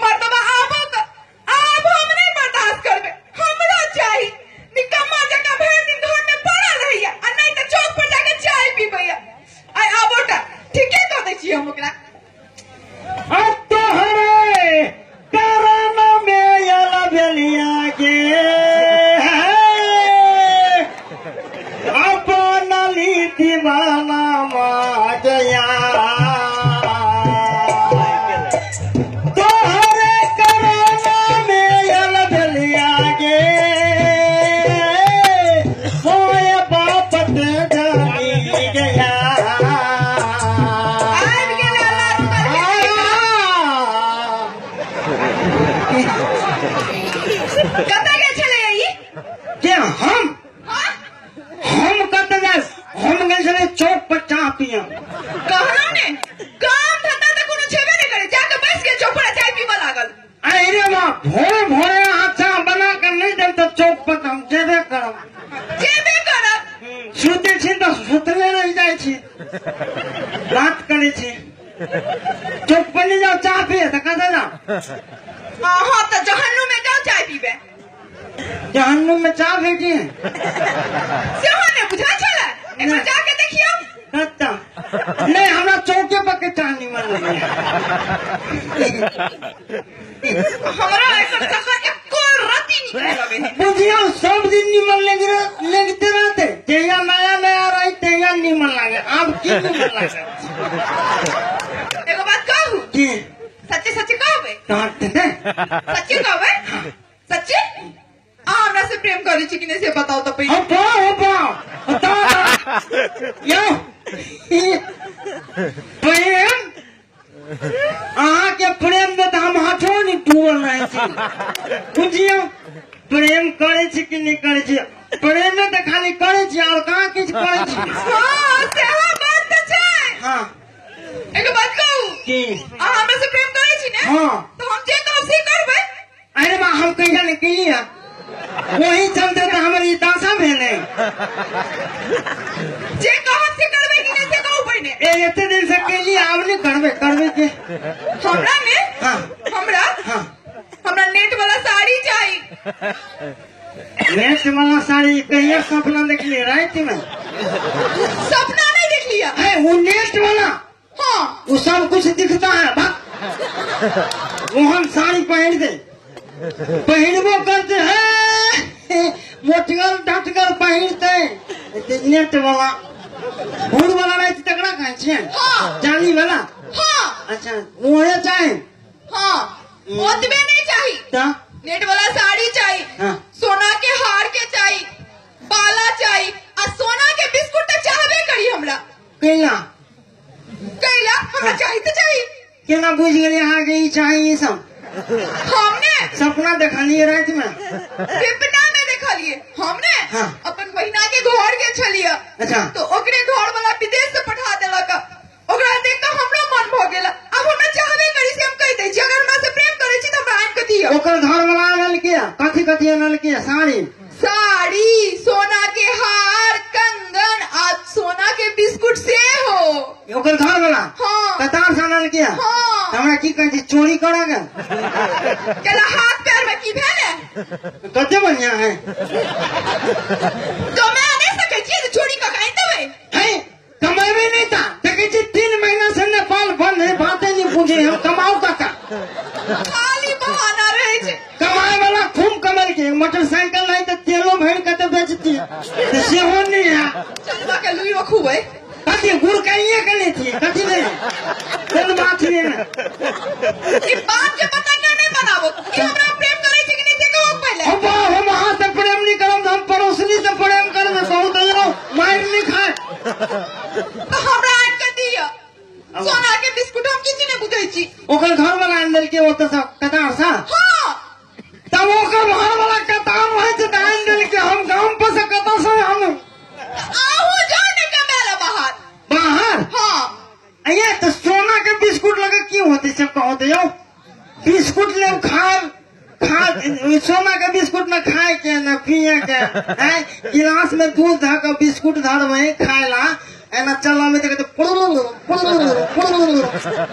मर्तबा आबो त आब हम नहीं बर्दाश्त करबे, हमरा चाहिए निकम्मा जका भर दिन घर में पड़ल रहिया आ नहीं त चौक पर जाके चाय पीबैया। आई आबो त ठीके कह दै छी हम ओकरा। अब तो हरे कराना में याला बेलिया के अपना ली दीवाना माजया तो हरे कराना में याला बेलिया के सोए बापत जानी गया। कता के चले आई क्या हम कहते हैं हम गए चले चौक पर चाय पिया कहना ने काम धंधा त कोनो छेबे नहीं करे, जाके बैठ के चौक पर चाय पीबा लागल। अरे वाह भोरे भोरे अच्छा बना कर नहीं दे तो चौक पर हम जेबे करब सुते छी तो सुतले रह जाए छी बात करे छी चौक पर नहीं जाओ चाय पिए तो कहते ना हां त जहन्नुम में जाओ चाय पीबे। जहन्नुम में चाय भेजी सेहो ने बुझा छला एक बार जाके देखियो। अच्छा नहीं हमरा चौके पर के चाय नहीं मन लगे हमरा एकर सफर एको राती नहीं लगे बुझियो सब दिन निमन लगते रहते जहिया नया नया रही तहिया निमन लागे अब की निमन लागे। एगो बात कहू की सच्चे सच्चे कहबे सच्चे कहबे सच्चे हमरा से प्रेम करे छी कि नहीं से बताओ तो पहले। बता यो प्रेम अहाँ के प्रेम में तो हम हाथों नहीं डूबल रहे छी बुझियो प्रेम करे छी कि नहीं करे छी प्रेम में तो खाली करे छी और कहाँ किछ करे छी। हां सेहो बात त छै। हां एगो बात कहू की हमरा से प्रेम करे छी ने हां तो हम जे कहब से करबे। अरे बा हम कहिया नहीं कहिया वही चलते तो हमारी दासा भेले जे कहब से करबे कि नहीं से कहू पहिने। ए इतने दिन से कहिली अब नहीं करबे के हमरा ने हां हमरा नेट वाला साड़ी चाहिए। नेट वाला साड़ी कहिया सपना देख ली रात में सपना नहीं देख लिया है वो नेट वाला हां वो सब कुछ दिखता है वो हम साड़ी पहन दे पहनबो करते हैं मोटगल डटगल पहनते नेट वाला हुड वाला रहती तकड़ा कहे छे हाँ। जाली वाला हां अच्छा मोहे चाहे हां ओतबे नहीं चाहिए ता नेट वाला साड़ी चाहिए हाँ। सोना के हार के चाहिए बाला चाहिए और सोना के बिस्कुट तो चाहबे करी हमरा कहिया हमरा चाहिए तो चाहिए केना बुझ गेली अहाँ के ई चाहिए सब हमने सपना देखलिए रात में सपना में देखलिए हमने हाँ। अपन बहिना के घर के छलिए अच्छा तो ओकरे घर वाला विदेश से पठा देलक ओकरा देख के हमरो मन भ गेल अब हमरा चाहबे करी से हम कह दै छी अगर हमरा से प्रेम करे छी त हमरा आन के दियो। ओकर घर वाला आनल के कथी आनल के साड़ी सोना के हार कंगन आ सोना के बिस्कुट से हो ओकर घर वाला हाँ। कतार से आनल के हाँ। हमरा की कहै छी चोरी करेगा केला हाथ पैर में की भेले कते बढ़िया है तो मैं नहीं सकै छी चोरी का काहे देबै है कमावे नहीं था देखे छी 3 महीना से नेपाल बंद है बातें नहीं पूछे हम कमाओ का खाली बहाना रहे छे कमाए वाला खूब कमल के मोटरसाइकिल नहीं तो तेलो भर कते बेचती तो सेहो नहीं है चलवा के लुई रखुबै कथी गुड़ कहिए कने थी कथी नहीं चल बात नहीं है ई बात के बताना नहीं बनाबो कि हमरा प्रेम करे छी कि नहीं से कहू पहले हम वहां से प्रेम नहीं करब हम पड़ोसनी से प्रेम करबे बहुत जनो मार नहीं खाए तो हमरा आन के दियो सोना के बिस्कुट हम किसी ने बुझै छी ओकर घर वाला अंदर के ओत सब कतार सा हां तब ओकर घर वाला कतार रहे छै त अंदर के हम गांव पर से कता से हम आहू जाने के मेला बाहर हां ये तो सोना के बिस्कुट लगे क्यों होते सब कहते यो बिस्कुट ले खा सोना के बिस्कुट में खाए के न पिए के गिलास में दूध धर के बिस्कुट धरबे खाए ला एना चला में देखे तो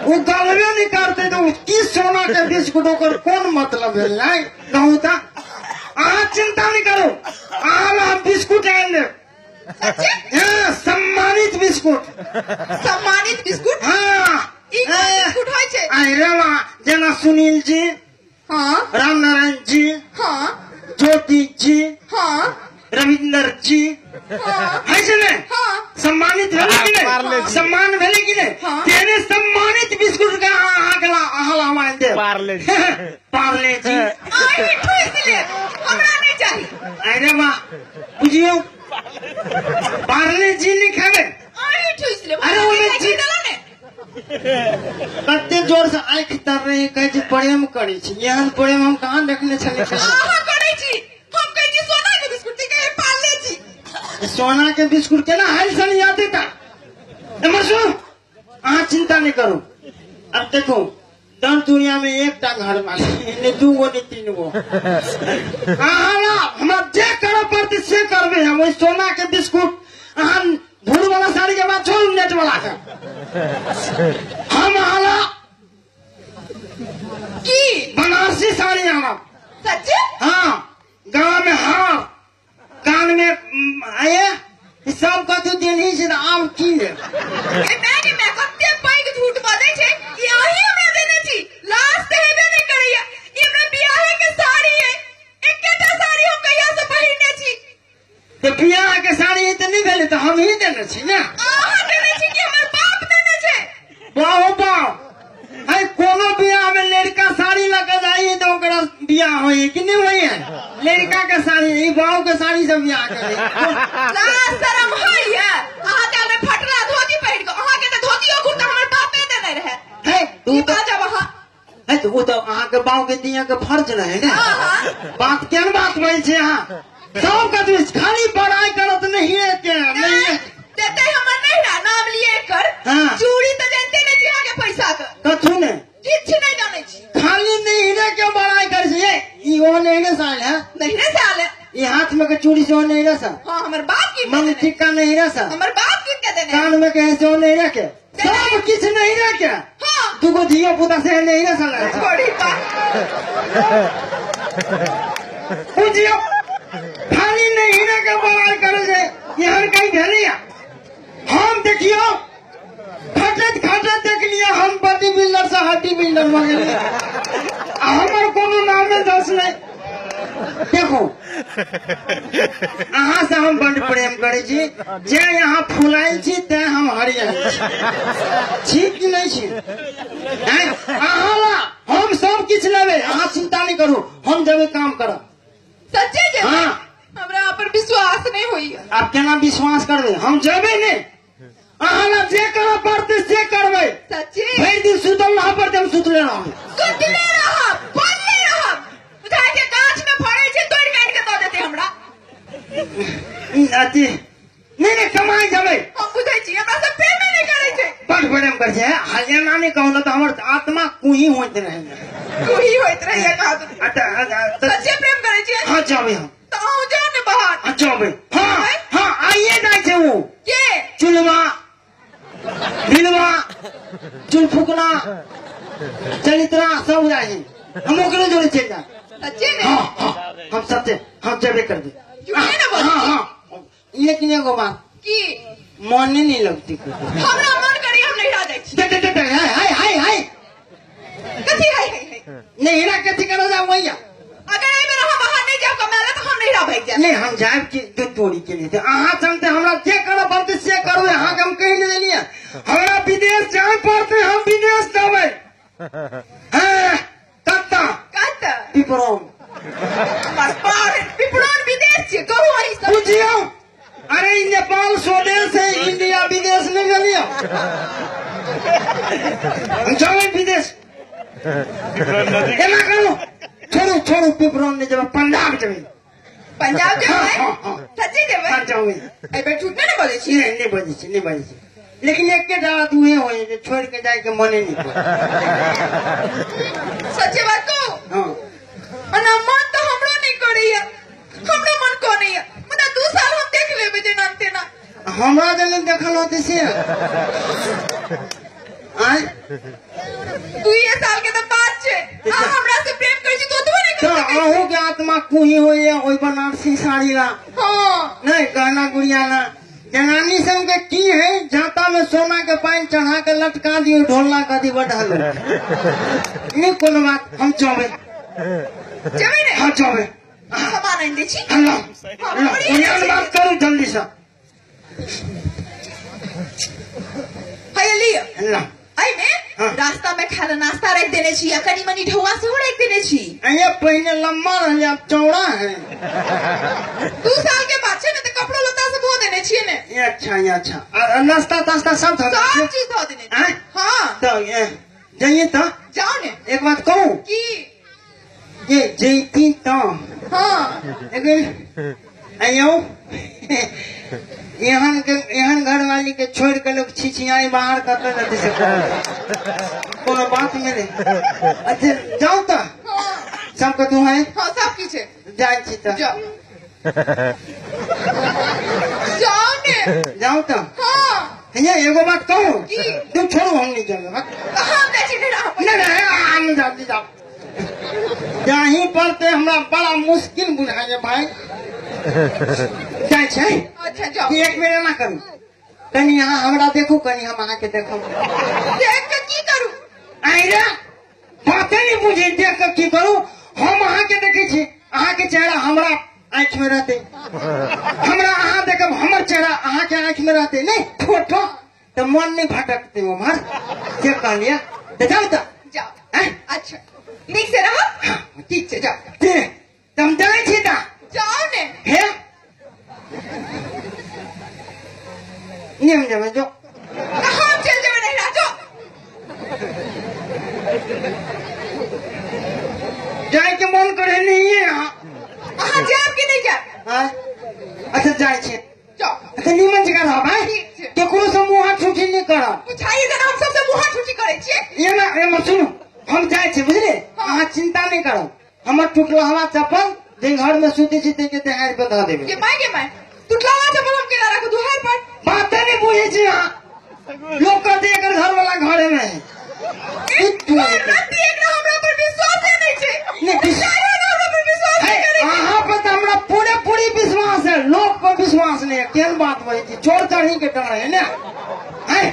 वो गलबे नहीं करते तो की सोना के बिस्कुट ओकर कौन मतलब है नहीं कहूँ था आ चिंता नहीं करो आ बिस्कुट आएंगे हाँ सम्मानित बिस्कुट हाँ ई कोन बिस्कुट होय छै अरे वाह जना सुनील जी हाँ राम नारायण जी हाँ ज्योति जी हाँ रविंदर जी हाँ है से नहीं हाँ सम्मानित भेले कि पार्ले नहीं जी। सम्मान भेले कि नहीं हाँ। तेरे सम्मानित बिस्कुट का आगला आहला मान दे पार्ले जी। पार्ले जी आई ठोस ले हमरा नहीं चाहिए अरे वाह बुझियो पार्ले जी नहीं खावे आई ठोस ले अरे वो में जी डाला ने कते जोर से आंख तर रहे कहे छी प्रेम करै छी एहन प्रेम हम कहाँ देखने छलिए आहा करै छी हम कहै छी सोना के बिस्कुट के पाले छी सोना के बिस्कुट के ना हाल सन याद था मसू आ चिंता नहीं करो अब देखो दर दुनिया में एक टा घर वाले ने दू गो ने तीन गो आला हमरा जे करो पड़ते से करबे हम ओइ सोना के बिस्कुट हम धूल वाला साड़ी के बाद छोड़ नेट वाला के हम आला की बनारसी साड़ी आना सच हाँ गाँव में हार कान में आये ई सब का तो दिन ही से आम की है मैंने मैं कते पैग झूठ बाजे छे ई आही हमरा देने छी लास्ट हेबे नहीं करैया ई हमरा बियाह के साड़ी है एकेटा साड़ी हम कहिया से पहिरने छी तो बियाह के साड़ी तो नहीं भेले तो हम ही देने छी ना आहा देने छी कि हमर बाप देने छे बाहो बाह है कोनो बियाह में लड़का साड़ी लगा जाइए तो ओकरा बियाह होई कि नहीं होई है लड़का के साड़ी ई बाहु के साड़ी से बियाह करे ला शरम होइया आहा त ने फटला धोती पहिर के आहा के त धोतियो कुर्ता हमर बापे देने रहे है तू तू तो बाजा वहां है तो वो तो अहाँ के बाहु के दिया के फर्ज रहे ना बात केन बात बोल छे अहाँ सब का तू खाली बड़ाई करत नहीं है के नहीं है देते हमर नहीं रहा नाम लिए कर हाँ। चूड़ी तो जानते नहीं छी आगे पैसा का कथु ने किछ नहीं जाने छी खाली नहीं रे के बड़ाई कर छे ई ओ नहीं रे साल है नहीं रे साले ये हाथ में के चूड़ी से ओ नहीं रे सा हां हमर बाप की मन टिक्का नहीं रे सा हमर बाप की के देने कान में कहे से ओ नहीं रे के सब किछ नहीं रे के हां तू को धिया पुता से नहीं रे साला बड़ी बात पूछियो खाली नहीं रे के बड़ाई करे छे यहाँ कहीं भेलिया हम देखियो खटत खटत देख लिया हम बॉडी बिल्डर से हड्डी बिल्डर बन गए हमर कोनो नाम में दोष नहीं देखो अहाँ से हम बड़ प्रेम करे छी जे यहाँ फुलाइल छी ते हम हरियल छी कि नहीं छी हैं अहाँ ला हम सब किछ लेबे अहाँ चिंता नहीं करू हम जेबे काम करब सच्चे जे हाँ। हमरा पर विश्वास नहीं होई आप केना विश्वास करबे हम जेबे नहीं अहाँ ला जे करब पड़ते से करबे सच्चे भरि दिन सुतल रह पड़ते हम सुतले रहब सुतले रह पल्ले रह उठा के गाछ में फड़े छे तोड़ काट के दो देते हमरा अति नहीं नहीं कमाई जेबे हम बुझै छी हमरा सब प्रेम नहीं करे छे बड़ प्रेम कर छे हरियाणा नहीं कहूँ तो हमर आत्मा कुही होइत रहे तू ही होइत रहिए का सच्चे प्रेम करे छे हाँ जाबे हम तो आओ जाओ ने बाहर जाबे हाँ हाँ आइए जाए छे वो के चुलवा बिलवा चुल फुकना चरित्रा सब जाए हम ओकरे जोड़े चल जाए सच्चे ने हाँ हाँ हम सबसे हम जेबे कर दे झूठे ना बोल हाँ हाँ लेकिन एगो बात की मन नहीं लगती हमरा मन करी हम नहीं रह जाय छी दे हाय हाय हाय हाय कथी है नहीं ना कथी करो जा भैया अगर ए बेर हम बाहर नहीं जाओ कमाला तो हम नहीं रह भाई जा नहीं हम जाए के दो तोड़ी के लिए अहाँ चलते हमरा जे करो पड़ते से करो अहाँ के हम कह देलिए हमरा विदेश जाए पड़ते हम विदेश जाबे हां कत्ता कत पिपरोम बस पार पिपड़ोन विदेश छी कहू वही सब बुझियो अरे ई नेपाल स्वदेश है इंडिया विदेश नहीं गलियो जाओ विदेश एना करो छोड़ो छोड़ो पिपरोम ने जब पंजाब जाबे पंजाब हाँ, जाबे हाँ, हाँ। सच्चे जेबे हाँ जाओ ए बेर झूठ नहीं बोले छी नहीं बजे छी नहीं बजे छी लेकिन एक के दावा तू है होए जे छोड़ के जाए के मने नहीं को सच्चे बात को हां अना मन तो हमरो नहीं करैया हमरो मन को नहीं है मने 2 साल हम देख लेबे जे नानते ना हमरा जने देख देखल होते से आय 2 साल के तो बात छे आ हमरा से प्रेम करै छी तो तू नहीं तो कर आहू के आत्मा कुही होइए ओइ बनारसी साड़ी ला हां नहीं गहना गुड़िया ला जनानी सब के की है जाता में सोना के पानी चढ़ा के लटका दियो ढोलना कदी बढ़ालो नहीं कोनो बात हम चोबे जमे ने हाँ चोबे सामान आइन दे छी हेलो उन्हें बात करो जल्दी से हाय लियो हेलो आई में हाँ। रास्ता में खाना नाश्ता रख देने छी या कनी मनी ढौआ से रख देने छी ये पहले लंबा रह अब चौड़ा है 2 साल के बाद छे ने तो कपड़ा लता से धो देने छी ने ये अच्छा और नाश्ता तास्ता सब धो सब चीज धो देने छी हैं? हां तो ये जाइए तो जाओ ने एक बात कहूँ की ये जैती तो हां लेकिन आयो यहाँ घर वाली के छोड़ के लोग छिछियाई बाहर करते रहते से कोनो बात मेरे अच्छा जाओ तो हां सबको तू है हां सब की छे जाए छी तो जाओ जाओ ने जाओ तो हां ये एगो बात कहूँ की? तू छोड़ो हम नहीं जाएगा कहां दे छी नहीं हम जाओ जाही पड़ते हमरा बड़ा मुश्किल बुझाए भाई जाए छे अच्छा जाओ एक मिनट ना करू कनी यहाँ हमरा देखू कनी हम अहाँ के देखू देख के की करू आई रे बातें नहीं बुझे देख के की करू हम अहाँ के देखे छी अहाँ के चेहरा हमरा आँख में रहते हमरा अहाँ देखब हमर चेहरा अहाँ के आँख में रहते नहीं फोटो तो मन नहीं भटकते उमर के कहलिए जाओ तो जाओ अच्छा नीक से रहो हाँ, ठीक छे जाओ तुम जाए छी ता जाओ ने हे नियम जमे जो कहां चल जावे नहीं राजो जाए के मन करे नहीं है यहाँ कहां जाब कि नहीं जाब हाँ? अच्छा जाए छे जाओ अच्छा निमन जगह रह भाई ठीक छै केकरो से मुँह छुटी नहीं करा बुझाइए जना हम सबसे मुंह छुटी करे छिए ये ना सुनो हम जाए छे बुझले अहाँ चिंता नहीं करो हमर टूटला हवा चप्पल जे घर में सूती छी ते के देहार पे ध देबे के माय टुटलावा चप्पल हम केला रख दुहार पर बातें नहीं बुझे छी हां लोग का देकर घर वाला घरे में है एक राती एक ना हमरा पर विश्वास नहीं छे नहीं विश्वास हमरा पर विश्वास नहीं करे अहाँ पर तो हमरा पूरे विश्वास है लोग पर विश्वास नहीं है केन बात बोले छी चोर चढ़ी के डर है ना हैं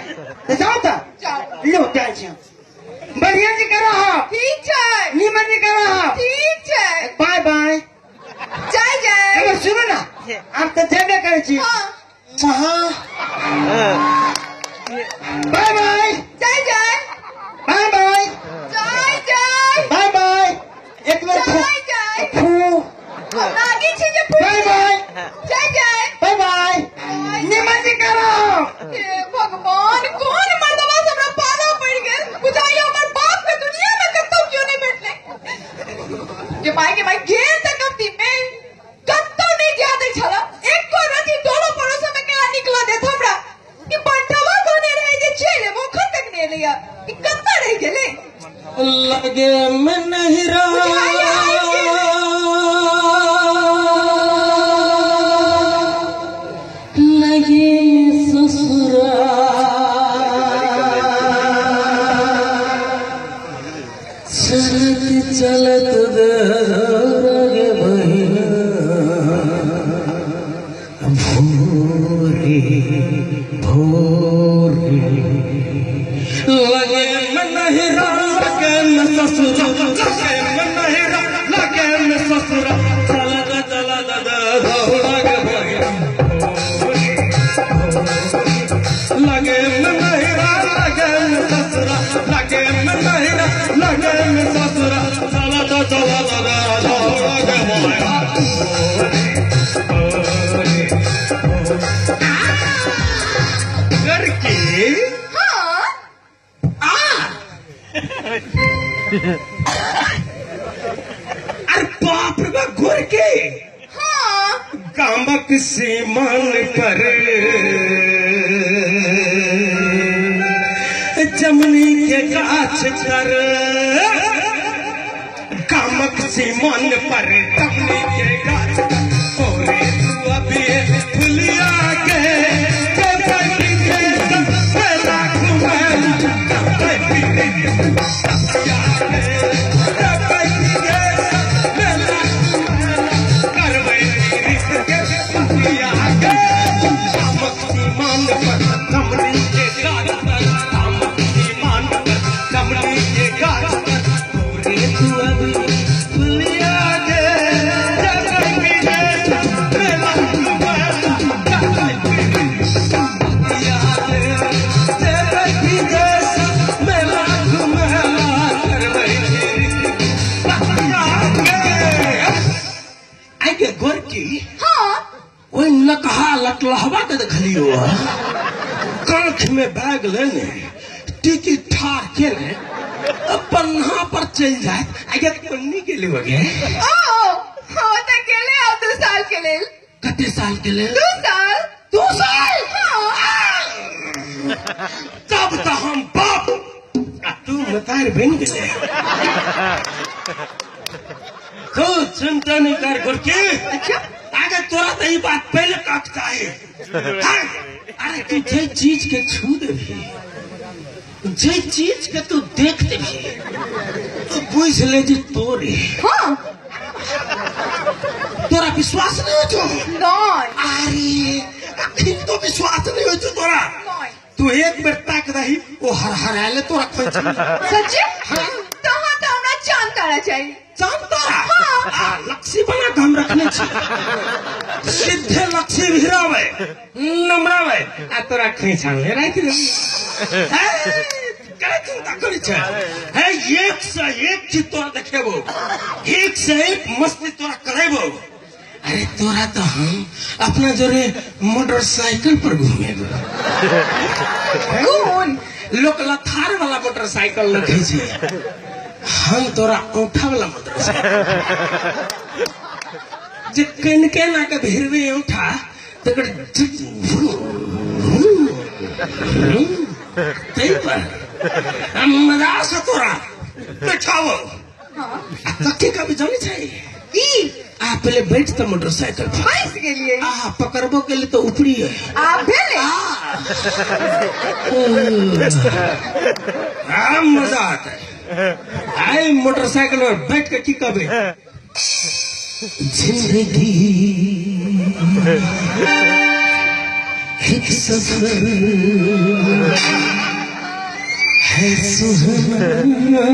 तो जाओ तो जाओ लो जाए छी बढ़िया जी करो हाँ ठीक छे निमन जी करो हाँ ठीक छे बाय बाय जय जय एगो सुनो ना आप तो जेबे करे छी हां बाय बाय जय जय बाय बाय जय जय बाय बाय एक मिनट जय जय फू लागी छी जे बाय बाय जय जय बाय बाय निमन जी करो हे भगवान कौन मर्दवा से हमरा पाला पड़ गेल बुझाइए हमर बाप के दुनिया में कत्तो क्यों नहीं बैठले के माय गेल तक कत्ती में कत्तो नहीं जादे छला एक को रति दोनों पड़ोस में केला निकला दे हमरा कि पंठवा कोने रहे जे चले मुखर तक नहीं लिया कि कत्ता रह गेले लगे में नहीं लगे ससुरा चलत चलत दरगे बहिना भोरे भोरे लगे में नहीं लगे में ससुरा लगे में नहीं लगे में ससुरा चलत चलत दरगे बहिना लगे में नहीं लगे में ससुरा लगे में नहीं लगे में ससुरा चलत चलत दरगे बहिना करके हां अरे बाप रे बाप घुर के हां गामक से मन कर जमनी के गाछ कर गामक से मन पर जमनी के गाछ ओरे तू अभी फुलिया के गोरकी हाँ वही नकहा लटलहवा के देखलियो कांख में बैग लेने टीटी ठार के ने पन्ना पर चल जाए आगे पन्नी के लिए हो गए ओ हाँ तो के लिए और 2 साल के लिए कितने साल के लिए 2 साल 2 साल हाँ तब तो हम बाप तू मतार बन गए कोई चिंता नहीं कर गोरकी अच्छा आगे तोरा तो ये बात पहले काटता है हाँ? अरे तू जे चीज के छू दे भी जे चीज के तू देखते भी तो पूछ ले जी तोरे हाँ तोरा विश्वास नहीं हो तो नहीं अरे आखिर तो विश्वास नहीं हो तो तोरा नहीं तू एक बेर ताक रही वो हर आले तोरा खोज सच्ची हाँ। तो हाँ तो हमरा चांद तारा चाहिए चांद तारा लक्ष्य बना के हम रखने छी सीधे लक्ष्य भिरावे नमरावे आ तोरा खींचा ले राख दे क्या चिंता करे छे है एक से एक चीज तोरा देखेबो एक से एक मस्ती तोरा करेबो अरे तोरा तो हम अपना जोरे मोटरसाइकिल पर घूमेबो कौन लोग लथार वाला मोटरसाइकिल रखे छे हम तोरा औठा वाला मोटरसाइकिल जे कन के ना के भिरवे औठा तकर तई पर हम मजा से तोरा बैठाओ तके का भी जानी चाहिए ई आ पहले बैठ तो मोटरसाइकिल पर भैंस के लिए पकड़बो के लिए तो ऊपरी है आप भेले मजा आता है आई मोटरसाइकिल में बैठ के की कबे जिंदगी एक सफर है सुहाना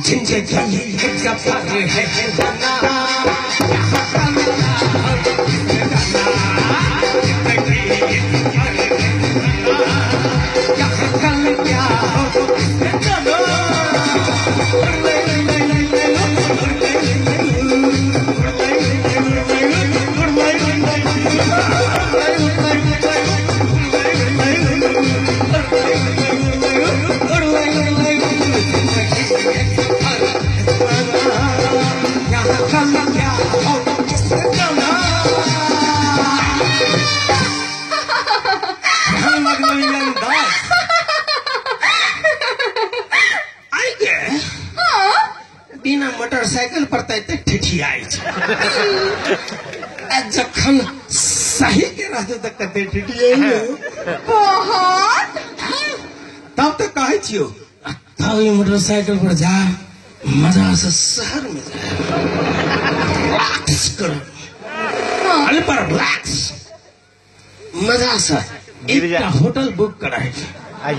जिंदगी एक सफर है बिना मोटरसाइकिल पर ठिठियाई जखन सही के रहते तक कते ठिठियाई बहुत तब तक कहे छियो तब ये मोटरसाइकिल पर जा मजा से शहर में जा रिलैक्स करो अरे पर रिलैक्स मजा से एक होटल बुक कराए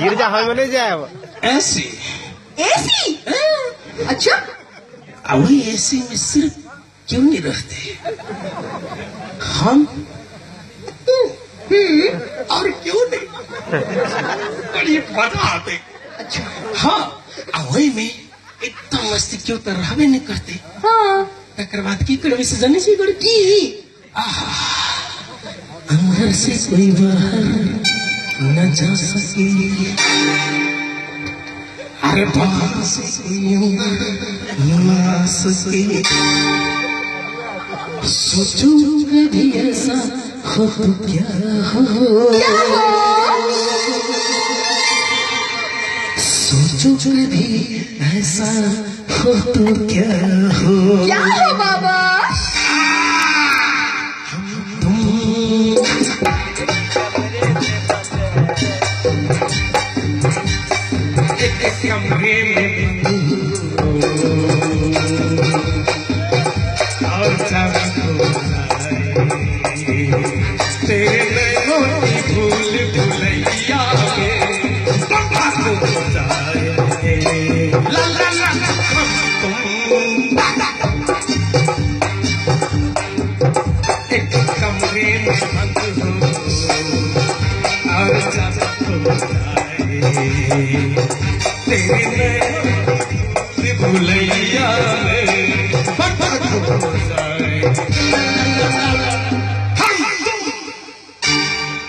गिरजा हम नहीं जाए ऐसी एसी अच्छा वही एसी में सिर्फ क्यों नहीं रहते हम और क्यों नहीं बड़ी मजा आते अच्छा हाँ वही में एकदम मस्ती क्यों तो रहबे नहीं करते हाँ तकर बाद की करबे से जाने से गड़ की अंदर से कोई बाहर न जा सके अरे बाहर से कोई अंदर न आ सके सोचो कभी ऐसा हो तो क्या हो सोचो कभी ऐसा हो तो क्या हो क्या हो बाबा कमरे में और तेरे नैनों की भूल भुलैया ला ला ला और जब हो जाए तेरी नैनों भूलैया में बर्बाद हो जाए।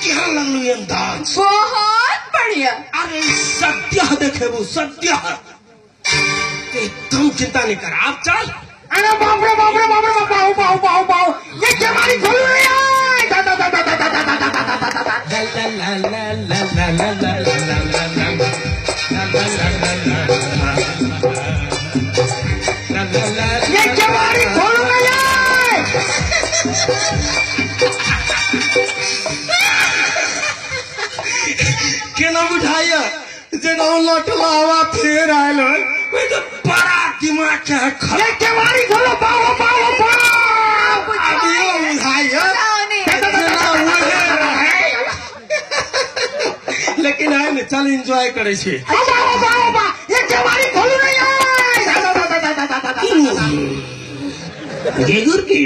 क्या लगलू अंदाज? बहुत बढ़िया। अरे सद्य देखे वो सद्य एकदम चिंता नहीं कर। आप चल। अरे बाप रे बाप रे बाप रे बाप बाऊ बाऊ बाऊ ये केवाड़ी खोल रही है। दा दा दा दा दा दा दा दा दा दा दा ला ला ला ला ला ला ला ला ला ला ये केवाड़ी खोल रही है। केना बुझाइया जेना लटला हवा फेर आयल ओए तो बड़ा दिमाग के है खड़ा। ये केवाड़ी खोलो बाऊ बाऊ बाऊ। अभी बुझाइया लेकिन है ने चल एंजॉय करे छे। बाऊ बाऊ बाऊ ये केवाड़ी खोल रही है। दा दा दा दा दा दा दा गेगुर की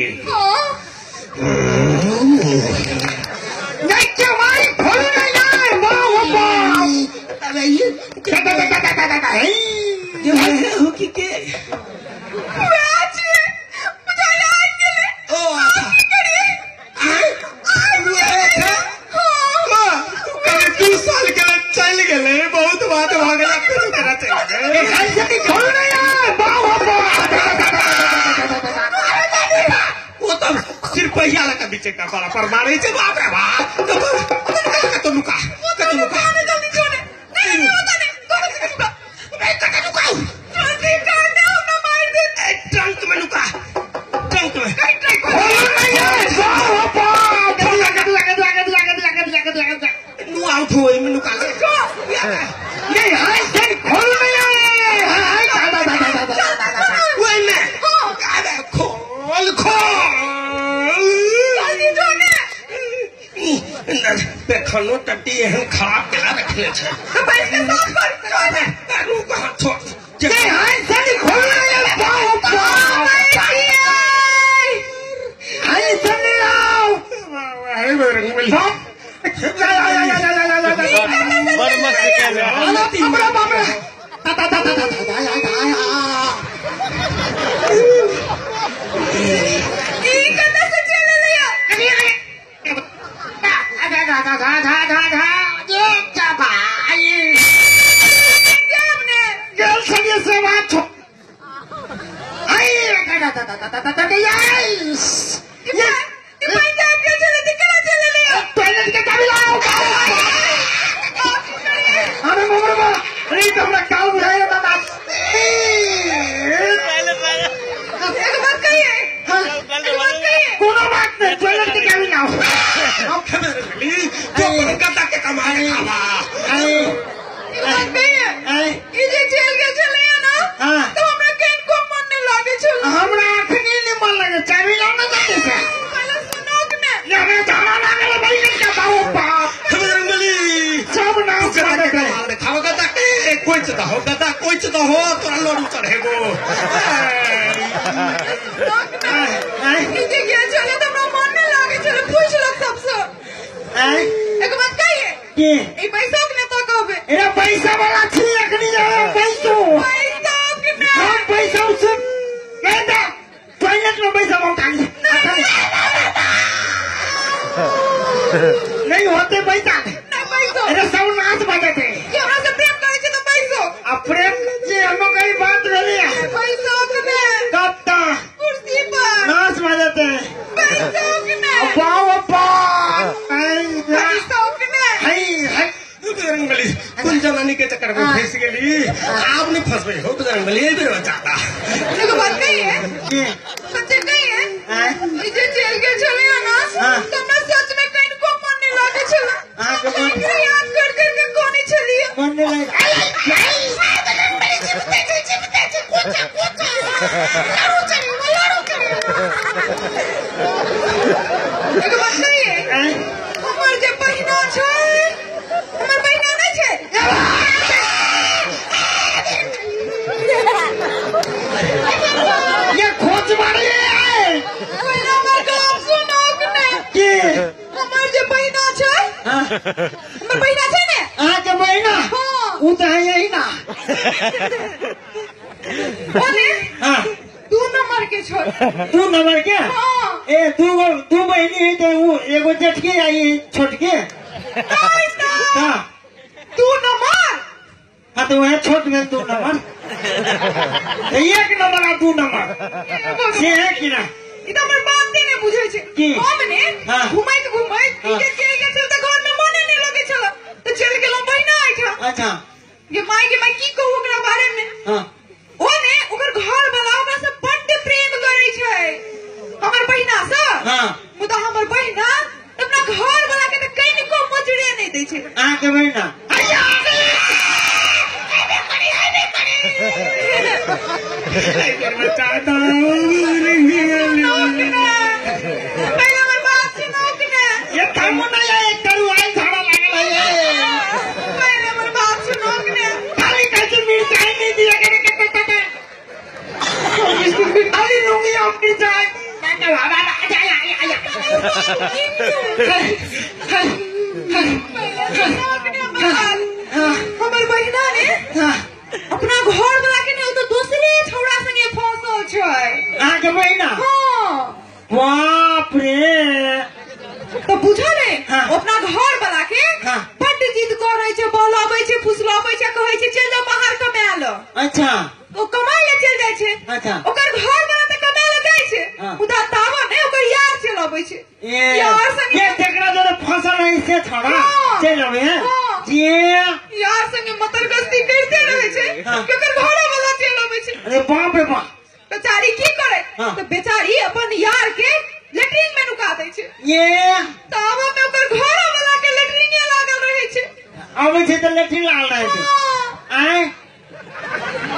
ये केवाड़ी खोल रही है। बाऊ बाऊ अबे ये दा दा दा दा दा दा दा ये है हो की के मुझे याद के लिए ओ कभी 2 साल के चल गए बहुत बात हो गया फिर करा चाहिए। ये खोल रही है। बाऊ वो तो सिर्फ पहिया लगा बीचे का बड़ा पर मारे से बाप रे बाप तो लुका जल्दी छोड़े। नहीं होता नहीं जल्दी कर दे ना मार दे। ट्रंक में लुका ट्रंक में नु आउट हुए में लुका ये हाय से खोल रही है। दा दा दा दा दा वही में अबे खोल जल्दी छोड़े। देखनो टट्टी एहन खराब केला रखले छे। तो बैठ के साफ कर। नु कहां छोड़ ये हाय से खोल रही है। बाऊ बाऊ हाय से ले आओ। अरे मेरे मिल बड़ मस्त खेल है। कोच तो हो तोरा लोडू चढ़ेगो। चले तो मन में लागे चले पूछ लो सबसे। एक बात कहिए ये पैसा के तो कहबे एरा पैसा वाला छी अखनी जाओ पैसो हम पैसा से कहता टॉयलेट में पैसा मांगता नहीं होते पैसा अरे सब नाच बजाते हमरा से प्रेम करे छे तो पैसो प्रेम से हम कई बात रही पैसो के कत्ता कुर्सी पर नाच बजाते पैसो के बाओ बा पैसो के बजरंगबली कुल जमाने के चक्कर में फंस गेली। आप नहीं फंस गए हो बजरंगबली ये भी बचाता। देखो बात नहीं है सच्चे नहीं है इसे जेल के चले ना तुमने सच में कहीं को मन नहीं लागे चला फिर याद कर करके कौन ही चली मन देखो बात नहीं है हमार जे बहिना छै हमार बहिना नहीं छै ये खोज मारी है बहिना का सुनो कि हमर बहिना छै ने आके बहिना हाँ। उ तो है यही ना ओने हाँ 2 नंबर के छोड़ तू नंबर क्या हाँ। ए दू बहनी है तो वो एगो जेठकी आई छोटके हाँ 2 नंबर हाँ तो वह छोट में 2 नंबर तो 1 नंबर आ 2 नंबर से है कि ना ई त हमर बाते ने बुझै छै की? हमने हाँ। घुमैत हाँ। के चल त घर में मने नहीं लगे छल त चल गेलौ बहिना आइठा अच्छा ये माय के मैं की कहू ओकरा बारे में हाँ ओने ओकर घर वाला ओकरा से बड्ड प्रेम करै छै हमर बहिना से हाँ मुदा हमर बहिना अपना घर वाला के त कनिको मजरे नहीं दै छै आके बहिना पहले हमर बात सुनो कि ने ये थामो ना ये एक करू आई झाड़ा लागल है पहले हमर बात सुनो कि ने खाली कैसे मिर्चाई नहीं दिया करे खाली लूंगी अपनी चाय मैं तो हवा आ जाए हमर बहिना ने अपना घर वाला के ने तो दूसरे छौड़ा संगे फंसल छै आके बहिना हां बाप रे तो बुझा ने हाँ। अपना घर वाला के हाँ। बड्ड जिद करे छै बोलाबै छै फुसलाबै छै कहै छै चल जाओ बाहर कमाए लो अच्छा तो कमाई ले चल जाय छै अच्छा ओकर घर वाला त कमाए ले जाय छै हाँ। मुदा तावा ने ओकर यार चलाबै छै ये यार संगे ये तेकरा जो फसल है इससे छोड़ा हाँ। चलो बे हाँ। ये यार संगे मतरगस्ती करते रहे छै हाँ। कि ओकर घर वाला चलाबै छै अरे बाप रे बाप बेचारी की करे हाँ। तो बेचारी अपन यार के लेटरिन में नुका दै छै ये तावा में ओकर घर वाला के लेटरिन लागल रहे छै अब छे तो लेठी लाल रहे थे हाँ। आए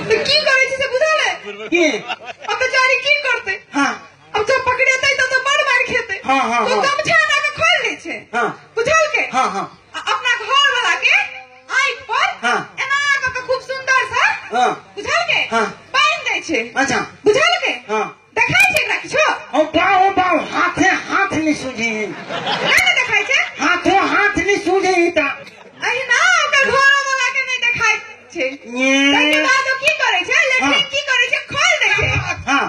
तो की करे छै से बुझले की अब बेचारी की करते हाँ अब जब पकड़ेतै तो बड़ मार खेते हाँ, हाँ, तो हाँ। गमछा ना के खोल लै छै हाँ बुझल के हाँ हाँ अपना घर वाला के आंख पर हाँ। एना के खूब सुंदर सा हाँ बुझल के हाँ। बांध दै छै अच्छा बुझल के हाँ देखाय छै एकरा किछो ओ बाव हाथे हाथ नहीं सूझे नहीं देखाय छै हाथों हाथ नहीं सूझे ता अहिना ओकर घर वाला के नहीं देखाय छै ये ताके बाद ओ की करे छै हाँ। लेटरिन की करे छै खोल दै छै हाँ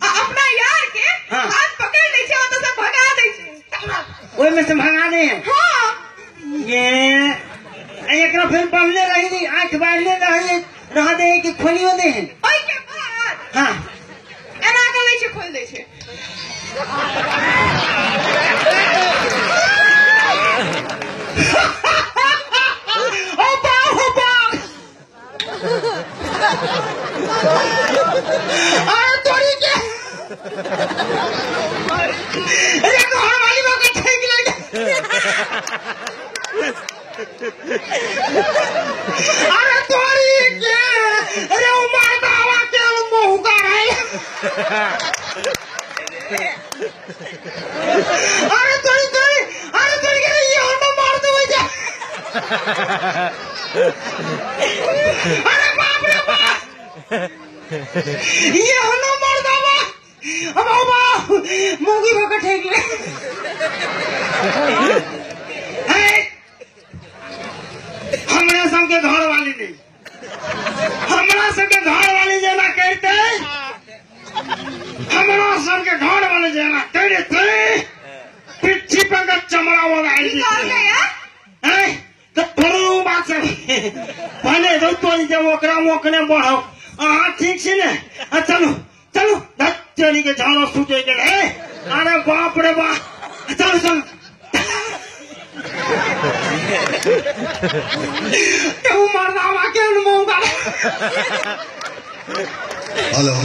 अपना यार के हाँ। हाथ पकड़ लै छै और तो सब भगा दै छै ओई में से भगा दे हां ये एकरा फिर पहले रही नहीं आंख बांधले रह दे कि खोलियो दे ओई के बाद हाँ एना के लै छै खोल दै छै ओ बाव अरे तोरी के अरे घर वाली को के ठेक लगे अरे तोरी के अरे उमर दावा के मुंह का है अरे तोरी के ये हमने मार दो जा अरे बाप रे बाप ये हमने मार दावा अब बाबा मुंगी भगा ठेक ले हमरा सबके घर वाली नहीं हमरा सबके घर वाली जना करते हमरा सबके घर वाली जना करते पिछी पर का चमड़ा वाला आई निकाल गया है तो थोड़ो बात से पहले तो जब ओकरा मोकने बढ़ो हाँ ठीक से ने चलो चलो चली के झाड़ो सूटे के अरे बाप रे बाप चलो चलो मरना के मुंह का हेलो